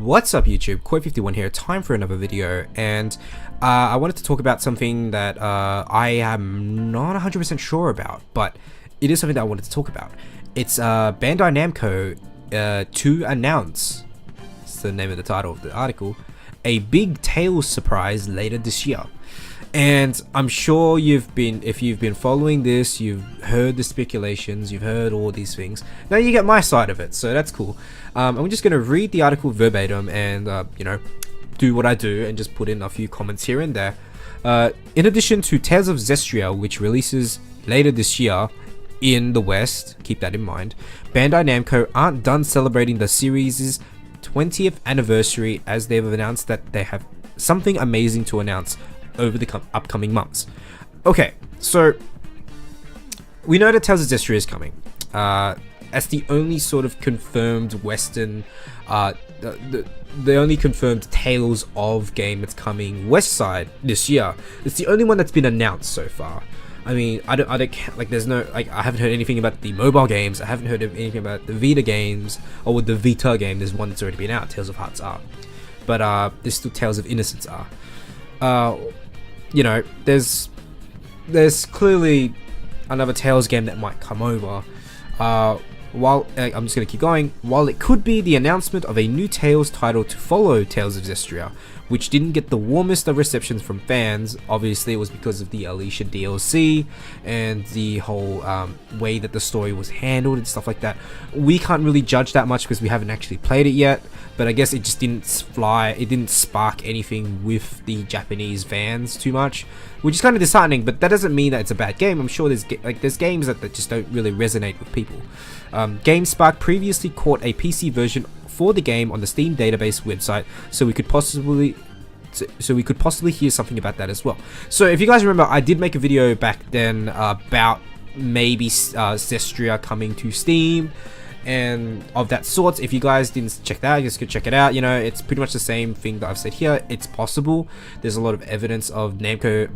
What's up YouTube, Koi51 here, time for another video, and I wanted to talk about something that I am not 100% sure about, but it is something that I wanted to talk about. It's Bandai Namco to announce, it's the name of the title of the article, a big Tales surprise later this year. And I'm sure if you've been following this, you've heard the speculations, you've heard all these things. Now you get my side of it, so that's cool. I'm just gonna read the article verbatim and do what I do and just put in a few comments here and there. In addition to Tales of Zestiria, which releases later this year in the West, keep that in mind, Bandai Namco aren't done celebrating the series' 20th anniversary, as they've announced that they have something amazing to announce over the upcoming months. Okay, so we know that Tales of Zestiria is coming. That's the only sort of confirmed Western, the only confirmed Tales of game that's coming West side this year. It's the only one that's been announced so far. I mean, I don't like. There's no like. I haven't heard anything about the mobile games. I haven't heard of anything about the Vita games or with the Vita game. There's one that's already been out. Tales of Hearts are, but there's still Tales of Innocence are. You know, there's clearly another Tales game that might come over. While I'm just gonna keep going. While it could be the announcement of a new Tales title to follow Tales of Zestiria, which didn't get the warmest of receptions from fans, obviously it was because of the Alicia DLC and the whole way that the story was handled and stuff like that. We can't really judge that much because we haven't actually played it yet, but I guess it just didn't fly. It didn't spark anything with the Japanese fans too much, which is kind of disheartening. But that doesn't mean that it's a bad game. I'm sure there's games that just don't really resonate with people. GameSpark previously caught a PC version for the game on the Steam database website, so we could possibly hear something about that as well. So if you guys remember, I did make a video back then about maybe Zestria coming to Steam and of that sort. If you guys didn't check that, you guys could check it out. You know, it's pretty much the same thing that I've said here. It's possible. There's a lot of evidence of Bandai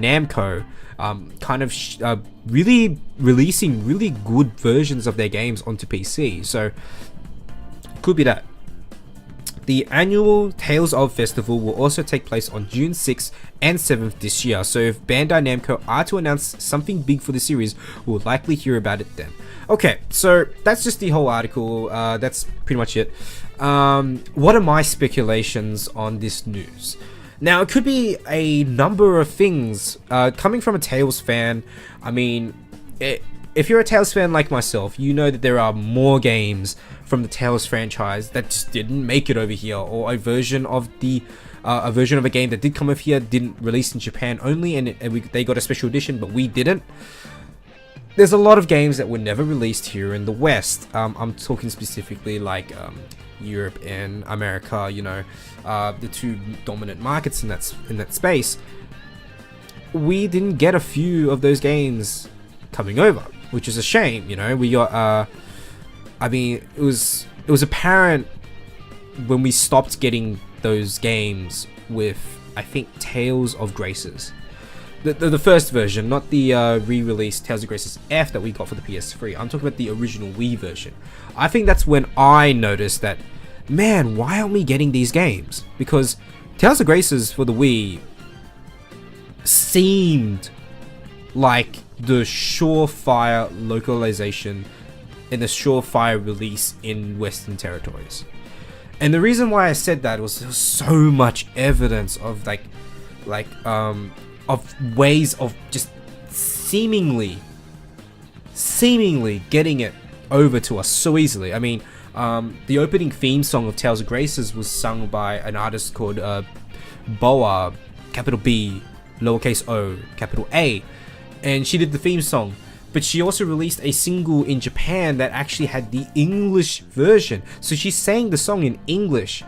Namco kind of really releasing really good versions of their games onto PC. So could be that. The annual Tales of Festival will also take place on June 6th and 7th this year, so if Bandai Namco are to announce something big for the series, we'll likely hear about it then. Okay, so that's just the whole article. That's pretty much it. What are my speculations on this news? Now, it could be a number of things. Coming from a Tales fan, I mean, if you're a Tales fan like myself, you know that there are more games from the Tales franchise that just didn't make it over here, or a version of a game that did come over here didn't release in Japan only, and they got a special edition, but we didn't. There's a lot of games that were never released here in the West. I'm talking specifically like Europe and America. You know, the two dominant markets in that space. We didn't get a few of those games coming over, which is a shame. You know, we got I mean, it was apparent when we stopped getting those games with, I think, Tales of Graces, the first version, not the re-released Tales of Graces F that we got for the PS3. I'm talking about the original Wii version. I think that's when I noticed that, man, why aren't we getting these games? Because Tales of Graces for the Wii seemed like the surefire localization and the surefire release in Western territories. And the reason why I said that was there was so much evidence of of ways of just seemingly getting it over to us so easily. I mean, the opening theme song of Tales of Graces was sung by an artist called Boa, capital B, lowercase o, capital A, and she did the theme song. But she also released a single in Japan that actually had the English version. So she sang the song in English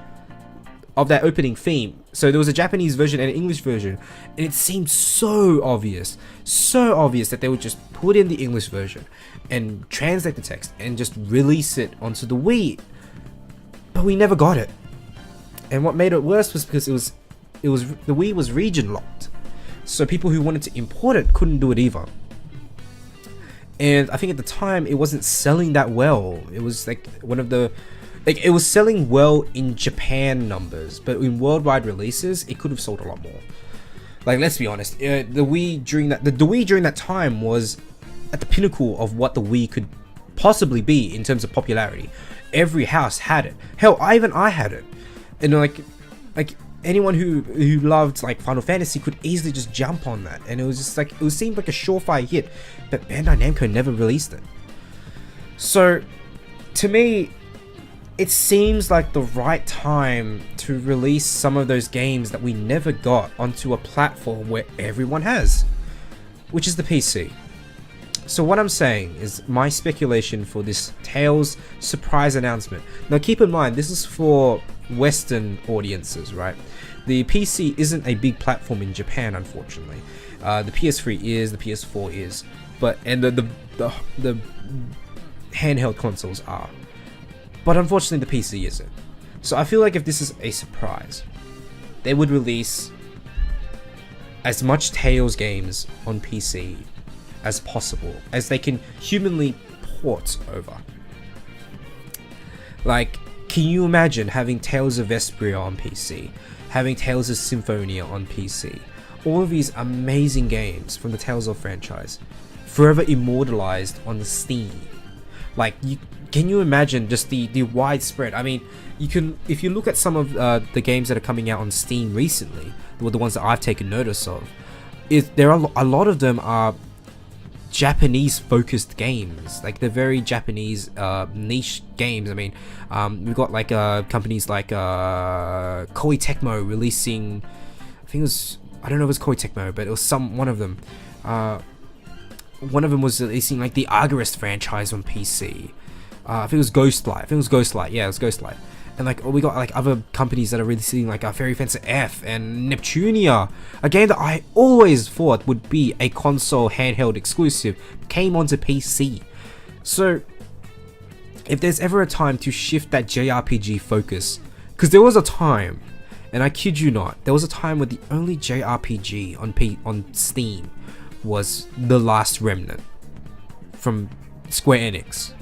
of that opening theme. So there was a Japanese version and an English version. And it seemed so obvious that they would just put in the English version and translate the text and just release it onto the Wii. But we never got it. And what made it worse was because the Wii was region locked. So people who wanted to import it couldn't do it either. and I think at the time it wasn't selling that well. It was like one of the, like, it was selling well in Japan numbers, but in worldwide releases it could have sold a lot more. Like, let's be honest, the Wii during that time was at the pinnacle of what the Wii could possibly be in terms of popularity. Every house had it. Hell, I had it, and like anyone who loved like Final Fantasy could easily just jump on that, and it was just like, it seemed like a surefire hit, but Bandai Namco never released it. So to me, it seems like the right time to release some of those games that we never got onto a platform where everyone has, which is the PC. So what I'm saying is my speculation for this Tales surprise announcement. Now keep in mind, this is for Western audiences, right? The PC isn't a big platform in Japan, unfortunately. The PS3 is, the PS4 is, but and the handheld consoles are. But unfortunately the PC isn't. So I feel like if this is a surprise, they would release as much Tales games on PC as possible, as they can humanly port over. Like, can you imagine having Tales of Vesperia on PC, having Tales of Symphonia on PC, all of these amazing games from the Tales of franchise, forever immortalized on the Steam? Like, can you imagine just the widespread? I mean, you can, if you look at some of the games that are coming out on Steam recently, the ones that I've taken notice of, there are a lot of them are Japanese focused games. Like, they're very Japanese niche games. I mean, we've got like companies like Koei Tecmo releasing, I think it was, I don't know if it was Koei Tecmo, but it was one of them. One of them was releasing like the Argarist franchise on PC. I think it was Ghostlight. Yeah, it was Ghostlight. And like, we got like other companies that are releasing like Fairy Fencer F and Neptunia, a game that I always thought would be a console handheld exclusive, came onto PC. So if there's ever a time to shift that JRPG focus, because there was a time, and I kid you not, there was a time where the only JRPG on Steam was The Last Remnant from Square Enix.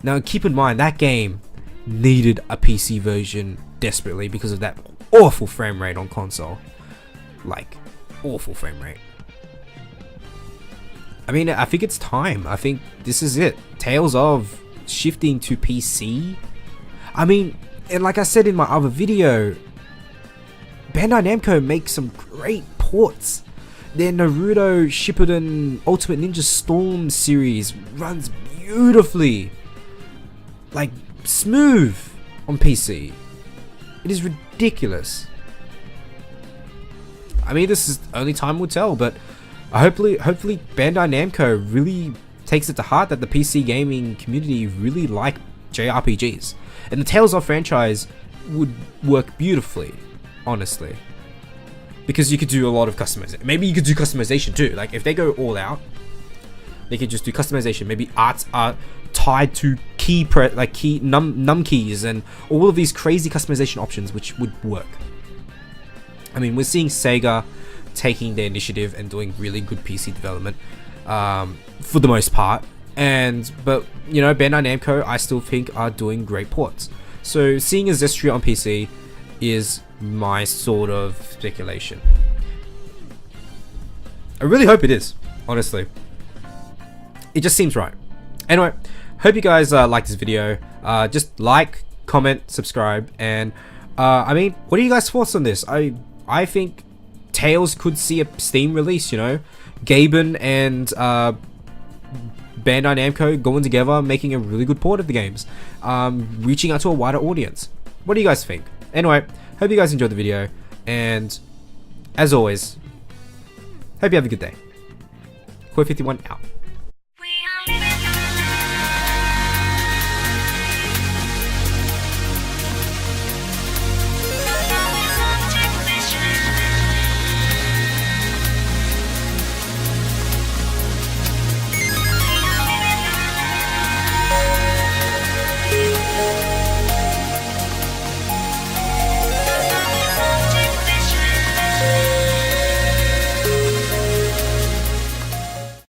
Now keep in mind, that game needed a PC version desperately because of that awful frame rate on console. Like, awful frame rate. I mean, I think it's time. I think this is it. Tales of shifting to PC. I mean, and like I said in my other video, Bandai Namco makes some great ports. Their Naruto Shippuden Ultimate Ninja Storm series runs beautifully, like smooth on PC. It is ridiculous. I mean, this is only time will tell, but hopefully Bandai Namco really takes it to heart that the PC gaming community really like JRPGs, and the Tales of franchise would work beautifully, honestly. Because you could do a lot of customization. Maybe you could do customization too. Like, if they go all out, they could just do customization. Maybe arts are tied to num keys and all of these crazy customization options, which would work. I mean, we're seeing Sega taking the initiative and doing really good PC development, for the most part. But you know, Bandai Namco, I still think, are doing great ports. So seeing a Zestria on PC is my sort of speculation. I really hope it is, honestly. It just seems right. Anyway, hope you guys like this video. Just like, comment, subscribe, and I mean, what are you guys' thoughts on this? I think Tales could see a Steam release, you know, Gaben and Bandai Namco going together, making a really good port of the games, reaching out to a wider audience. What do you guys think? Anyway, hope you guys enjoyed the video, and as always, hope you have a good day. Koi51 out.